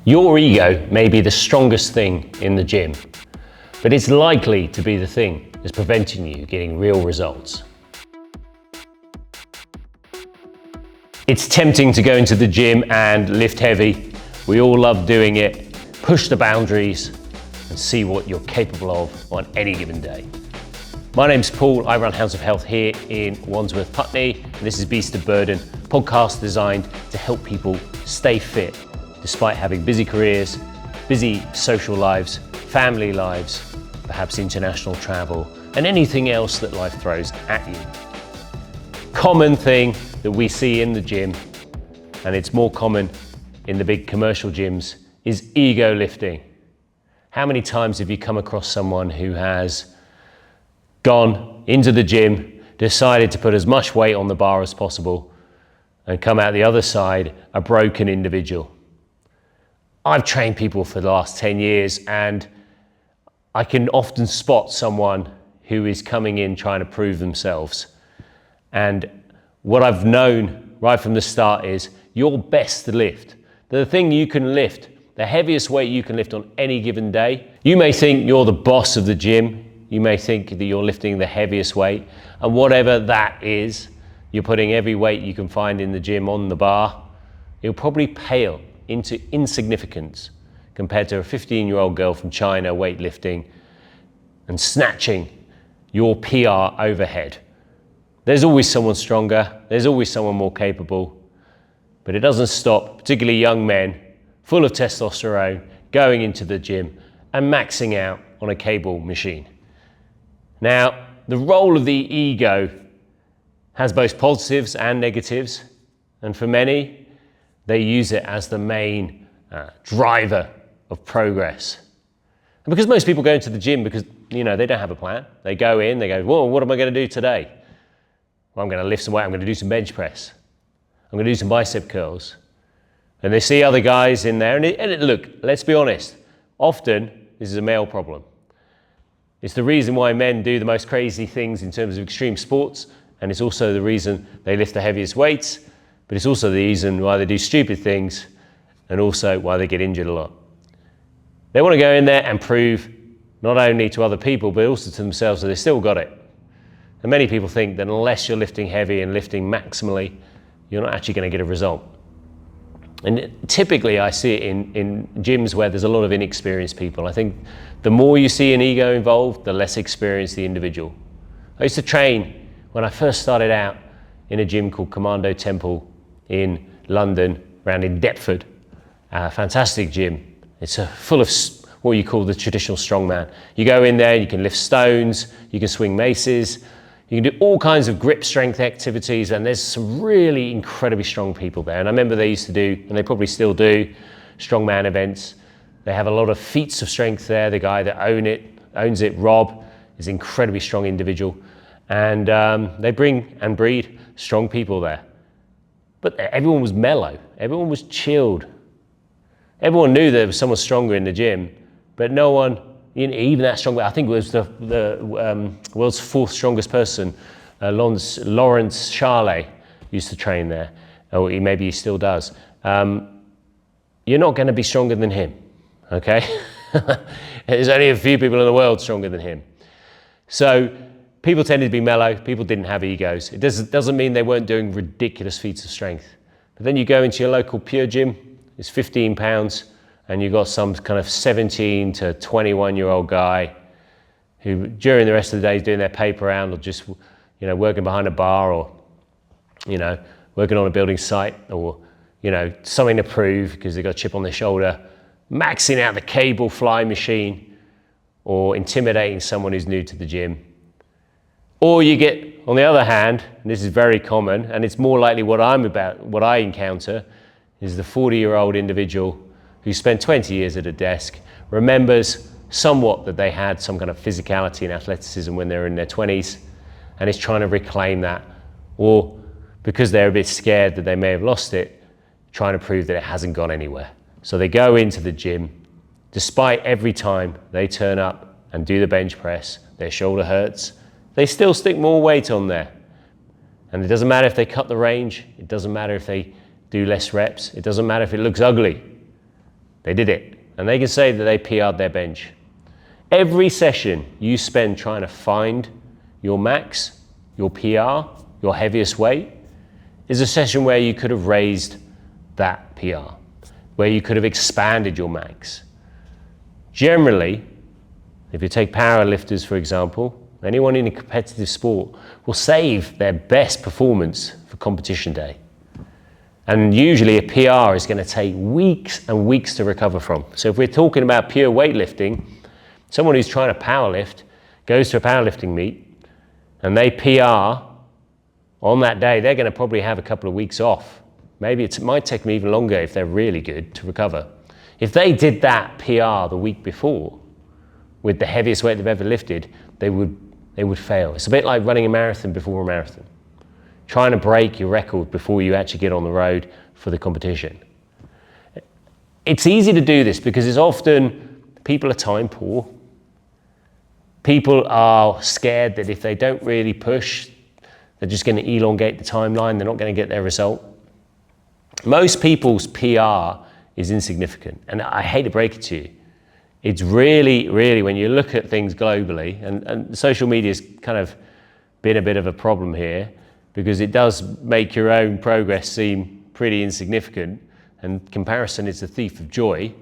Your ego may be the strongest thing in the gym, but it's likely to be the thing that's preventing you getting real results. It's tempting to go into the gym and lift heavy. We all love doing it. Push the boundaries and see what you're capable of on any given day. My name's Paul. I run Hounds of Health here in Wandsworth, Putney. And this is Beast of Burden, a podcast designed to help people stay fit despite having busy careers, busy social lives, family lives, perhaps international travel, and anything else that life throws at you. Common thing that we see in the gym, and it's more common in the big commercial gyms, is ego lifting. How many times have you come across someone who has gone into the gym, decided to put as much weight on the bar as possible, and come out the other side a broken individual? I've trained people for the last 10 years, and I can often spot someone who is coming in trying to prove themselves. And what I've known right from the start is your best lift, the thing you can lift, the heaviest weight you can lift on any given day. You may think you're the boss of the gym. You may think that you're lifting the heaviest weight, and whatever that is, you're putting every weight you can find in the gym on the bar. It'll probably pale into insignificance compared to a 15-year-old girl from China weightlifting and snatching your PR overhead. There's always someone stronger, there's always someone more capable, but it doesn't stop particularly young men full of testosterone going into the gym and maxing out on a cable machine. Now, the role of the ego has both positives and negatives, and for many, they use it as the main driver of progress. And because most people go into the gym because, they don't have a plan. They go in, they go, well, what am I going to do today? Well, I'm going to lift some weight, I'm going to do some bench press. I'm going to do some bicep curls. And they see other guys in there, look, let's be honest, often this is a male problem. It's the reason why men do the most crazy things in terms of extreme sports, and it's also the reason they lift the heaviest weights, but it's also the reason why they do stupid things and also why they get injured a lot. They want to go in there and prove not only to other people, but also to themselves that they still got it. And many people think that unless you're lifting heavy and lifting maximally, you're not actually going to get a result. And typically I see it in gyms where there's a lot of inexperienced people. I think the more you see an ego involved, the less experienced the individual. I used to train when I first started out in a gym called Commando Temple in London, around in Deptford. A fantastic gym. It's full of what you call the traditional strongman. You go in there, you can lift stones, you can swing maces, you can do all kinds of grip strength activities, and there's some really incredibly strong people there. And I remember they used to do, and they probably still do, strongman events. They have a lot of feats of strength there. The guy that owns it, Rob, is an incredibly strong individual. And they bring and breed strong people there. But everyone was mellow, everyone was chilled. Everyone knew there was someone stronger in the gym, but no one, even that strong, I think it was the world's fourth strongest person, Lawrence Charley, used to train there, or maybe he still does. You're not going to be stronger than him, okay? There's only a few people in the world stronger than him. So people tended to be mellow, people didn't have egos. It doesn't mean they weren't doing ridiculous feats of strength. But then you go into your local pure gym, it's 15 pounds, and you've got some kind of 17 to 21-year-old guy who during the rest of the day is doing their paper round or just, working behind a bar or, working on a building site or, something to prove because they've got a chip on their shoulder, maxing out the cable fly machine or intimidating someone who's new to the gym. Or you get, on the other hand, and this is very common, and it's more likely what I encounter, is the 40-year-old individual who spent 20 years at a desk, remembers somewhat that they had some kind of physicality and athleticism when they were in their 20s, and is trying to reclaim that, or because they're a bit scared that they may have lost it, trying to prove that it hasn't gone anywhere. So they go into the gym, despite every time they turn up and do the bench press, their shoulder hurts, they still stick more weight on there. And it doesn't matter if they cut the range, it doesn't matter if they do less reps, it doesn't matter if it looks ugly. They did it, and they can say that they PR'd their bench. Every session you spend trying to find your max, your PR, your heaviest weight, is a session where you could have raised that PR, where you could have expanded your max. Generally, if you take powerlifters, for example, anyone in a competitive sport will save their best performance for competition day. And usually a PR is going to take weeks and weeks to recover from. So if we're talking about pure weightlifting, someone who's trying to powerlift goes to a powerlifting meet and they PR on that day, they're going to probably have a couple of weeks off. Maybe it might take them even longer if they're really good to recover. If they did that PR the week before with the heaviest weight they've ever lifted, they would fail. It's a bit like running a marathon before a marathon, trying to break your record before you actually get on the road for the competition. It's easy to do this because it's often people are time poor. People are scared that if they don't really push, they're just going to elongate the timeline, they're not going to get their result. Most people's PR is insignificant, and I hate to break it to you. It's really, really, when you look at things globally, and social media's kind of been a bit of a problem here, because it does make your own progress seem pretty insignificant, and comparison is the thief of joy.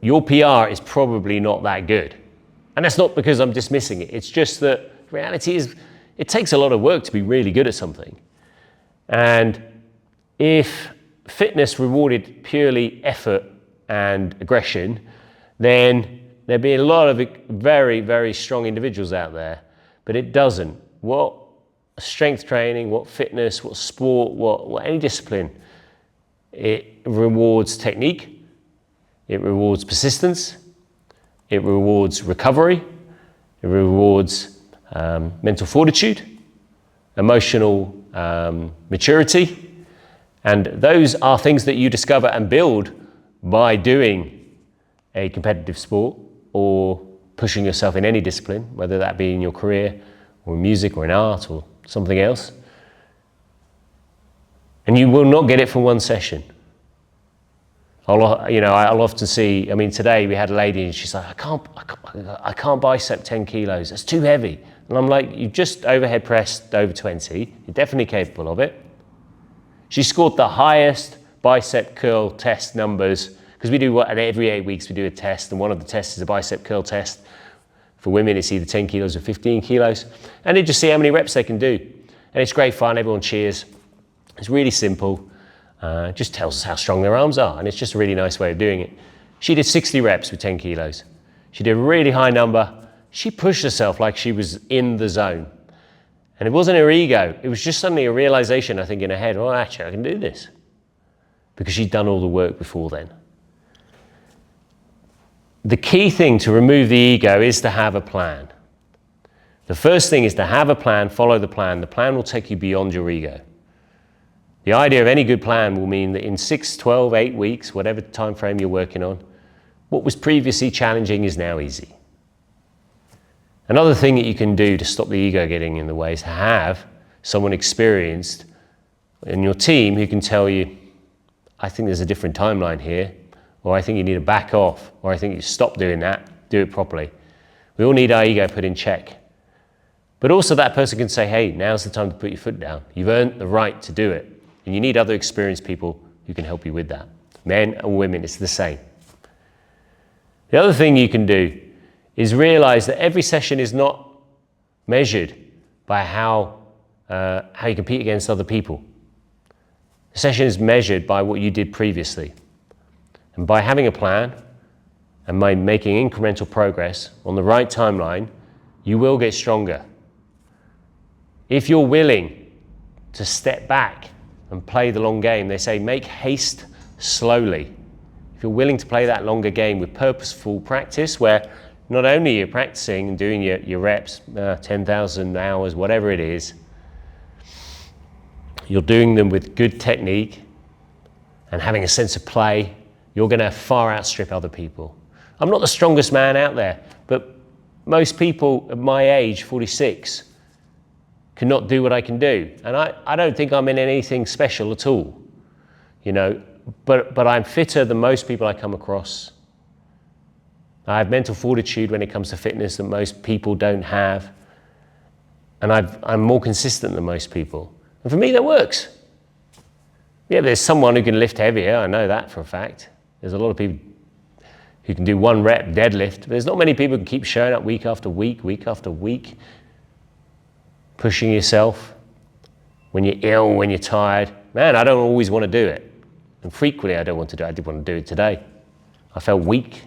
Your PR is probably not that good. And that's not because I'm dismissing it. It's just that reality is, it takes a lot of work to be really good at something. And if fitness rewarded purely effort and aggression, then there'd be a lot of very, very strong individuals out there. But it doesn't. What strength training, what fitness, what sport, what any discipline, it rewards technique, it rewards persistence, it rewards recovery, it rewards mental fortitude, emotional maturity, and those are things that you discover and build by doing a competitive sport or pushing yourself in any discipline, whether that be in your career or in music or in art or something else. And you will not get it from one session. I'll often see, today we had a lady and she's like, I can't bicep 10 kilos, that's too heavy. And I'm like, you've just overhead pressed over 20, you're definitely capable of it. She scored the highest bicep curl test numbers, because we do every 8 weeks we do a test, and one of the tests is a bicep curl test. For women, it's either 10 kilos or 15 kilos. And they just see how many reps they can do. And it's great fun, everyone cheers. It's really simple. It just tells us how strong their arms are, and it's just a really nice way of doing it. She did 60 reps with 10 kilos. She did a really high number. She pushed herself like she was in the zone. And it wasn't her ego, it was just suddenly a realization, I think, in her head, well, actually, I can do this. Because she'd done all the work before then. The key thing to remove the ego is to have a plan. The first thing is to have a plan, follow the plan. The plan will take you beyond your ego. The idea of any good plan will mean that in 6, 12, 8 weeks, whatever time frame you're working on, what was previously challenging is now easy. Another thing that you can do to stop the ego getting in the way is to have someone experienced in your team who can tell you, I think there's a different timeline here, or I think you need to back off, or I think you stop doing that, do it properly. We all need our ego put in check. But also that person can say, hey, now's the time to put your foot down. You've earned the right to do it. And you need other experienced people who can help you with that. Men and women, it's the same. The other thing you can do is realize that every session is not measured by how you compete against other people. The session is measured by what you did previously. And by having a plan and by making incremental progress on the right timeline, you will get stronger. If you're willing to step back and play the long game, they say make haste slowly. If you're willing to play that longer game with purposeful practice, where not only you're practicing and doing your reps, 10,000 hours, whatever it is, you're doing them with good technique and having a sense of play, you're going to far outstrip other people. I'm not the strongest man out there, but most people at my age, 46, cannot do what I can do. And I don't think I'm in anything special at all. You know, but I'm fitter than most people I come across. I have mental fortitude when it comes to fitness that most people don't have. And I'm more consistent than most people. And for me, that works. Yeah, there's someone who can lift heavier. I know that for a fact. There's a lot of people who can do 1 rep deadlift, but there's not many people who can keep showing up week after week, week after week, pushing yourself when you're ill, when you're tired. Man, I don't always want to do it. And frequently I don't want to do it. I did want to do it today. I felt weak.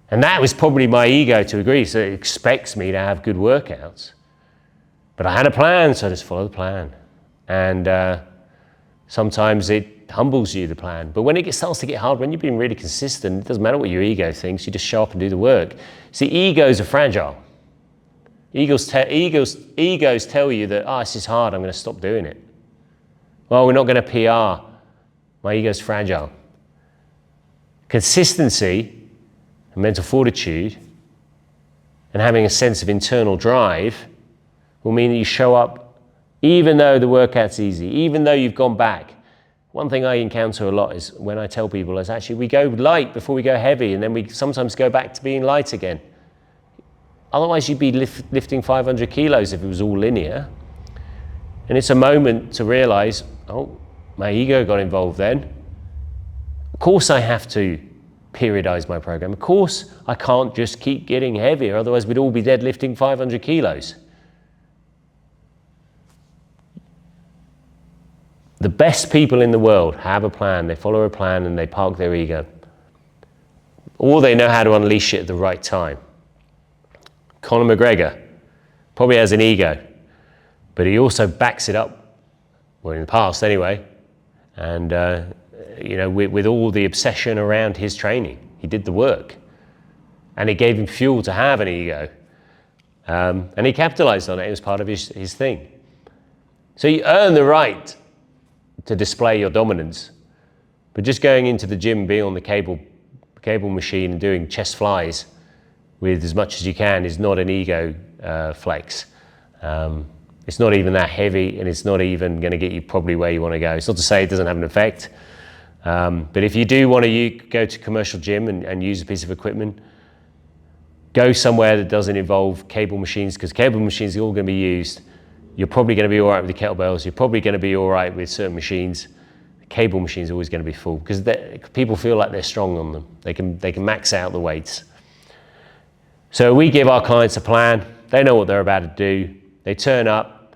And that was probably my ego to agree, so it expects me to have good workouts. But I had a plan, so I just follow the plan. And sometimes it humbles you, the plan. But when it starts to get hard, when you've been really consistent, it doesn't matter what your ego thinks, you just show up and do the work. See, egos are fragile. Egos tell you that, this is hard, I'm going to stop doing it. Well, we're not going to PR. My ego's fragile. Consistency and mental fortitude and having a sense of internal drive will mean that you show up even though the workout's easy, even though you've gone back. One thing I encounter a lot is when I tell people is actually we go light before we go heavy, and then we sometimes go back to being light again. Otherwise you'd be lifting 500 kilos if it was all linear. And it's a moment to realize, oh, my ego got involved then. Of course I have to periodize my program. Of course I can't just keep getting heavier, otherwise we'd all be deadlifting 500 kilos. The best people in the world have a plan, they follow a plan and they park their ego. Or they know how to unleash it at the right time. Conor McGregor probably has an ego, but he also backs it up, well in the past anyway, and with all the obsession around his training. He did the work and it gave him fuel to have an ego, and he capitalized on it. It was part of his thing. So you earn the right to display your dominance, but just going into the gym, being on the cable machine and doing chest flies with as much as you can is not an ego flex. It's not even that heavy, and it's not even going to get you probably where you want to go. It's not to say it doesn't have an effect, but if you do want to go to a commercial gym and use a piece of equipment, go somewhere that doesn't involve cable machines, because cable machines are all going to be used. You're probably going to be all right with the kettlebells. You're probably going to be all right with certain machines. The cable machines are always going to be full because people feel like they're strong on them. They can max out the weights. So we give our clients a plan. They know what they're about to do. They turn up.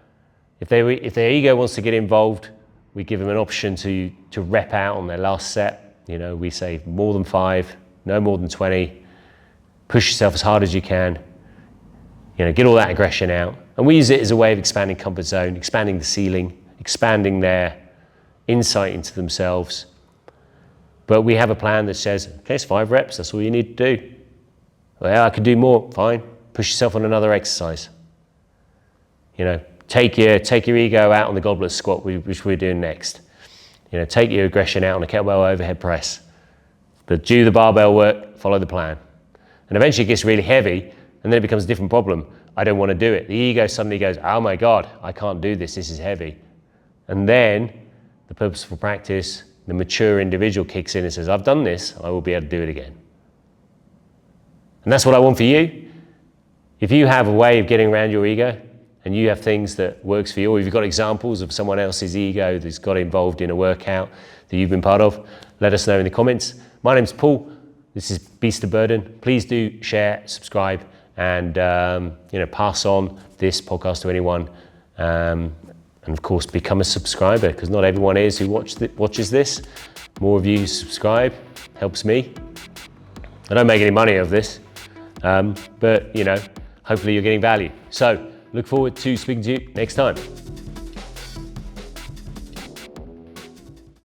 If their ego wants to get involved, we give them an option to rep out on their last set. We say more than 5, no more than 20. Push yourself as hard as you can. Get all that aggression out. And we use it as a way of expanding comfort zone, expanding the ceiling, expanding their insight into themselves. But we have a plan that says, okay, it's 5 reps, that's all you need to do. Well, I could do more, fine. Push yourself on another exercise. Take your ego out on the goblet squat, which we're doing next. Take your aggression out on a kettlebell overhead press. But do the barbell work, follow the plan. And eventually it gets really heavy, and then it becomes a different problem. I don't want to do it. The ego suddenly goes, oh my God, I can't do this, this is heavy. And then the purposeful practice, the mature individual kicks in and says, I've done this, I will be able to do it again. And that's what I want for you. If you have a way of getting around your ego and you have things that works for you, or if you've got examples of someone else's ego that's got involved in a workout that you've been part of, let us know in the comments. My name's Paul. This is Beast of Burden. Please do share, subscribe, and pass on this podcast to anyone. And of course, become a subscriber, because not everyone is who watches this. More of you who subscribe helps me. I don't make any money of this, but hopefully you're getting value. So look forward to speaking to you next time.